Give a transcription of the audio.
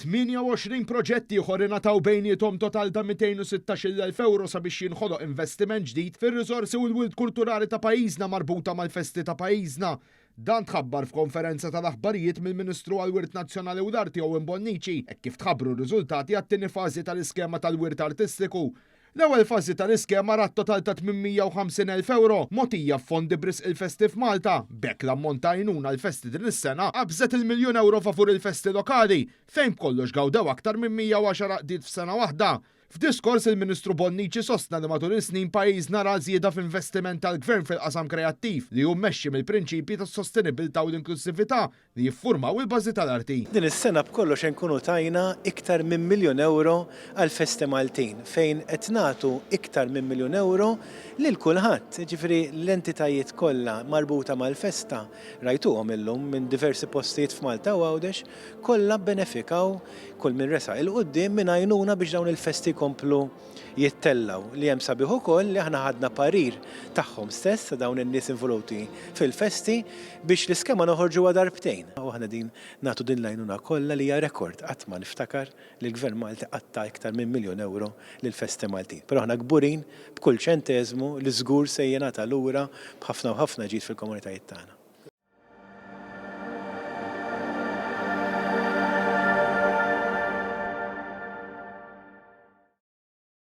28 proġetti oħra ingħataw bejniethom total ta' 216,000 euro sabiex jinħoloq investiment ġdid fir-riżorsi u l-wild kulturali ta' pajjiżna marbuta mal-festi ta' pajjiżna. Dan tħabbar f'konferenza tal-aħbarijiet mill-Ministru għall-Wirt Nazzjonali u l-Arti Owen Bonnici hekk kif tħabbru r-riżultati għat-tieni fażi tal-iskema tal-wirt artistiku. L-ewwel fażi tal-iskema rat total ta' 850,000 euro mogħtija f'fondi Brisq il-Festi f'Malta. Bekk l-ammont ta' għajnuna l-festi din is-sena qabżet il-1,000,000 euro favur il-festi lokali fejn kollox gawdew aktar minn 110 qdiet f'sena waħda. F'diskors il-Ministru Bonnici sostna li matul is-snin pajjiżna ra żieda f'investiment tal-Gvern fil-qasam kreattiv li hu mmexxi mill-prinċipji tas-sostenibilità u l-inklusività li jiffurmaw il-bażi tal-arti. Din is-sena b'kollox inkunu tajna iktar minn 1,000,000 euro għal festi Maltin fejn qed nagħtu iktar minn 1,000,000 euro lil kulħadd. Ġifieri l-entitajiet kollha marbuta mal-festa rajtuhom illum minn diversi postijiet f'Malta u Għawdex kollha benefikaw kull min resaq il-qudiem minn għajnuna biex dawn il-festi komplu jittellaw li hemm sabiħ ukoll li aħna ħadna parir tagħhom stess ta' dawn in-nies involuti fil-festi biex l-iskema noħorġuha darbtejn. U aħna din nagħtu din l-għajnuna kollha li hija rekord qatt ma niftakar li l-Gvern Malti qatta iktar minn 1,000,000 euro lil festi Maltin. Però aħna kburin b'kull ċenteżmu li żgur se jingħata lura b'ħafna u ħafna ġid fil-komunitajiet tagħna.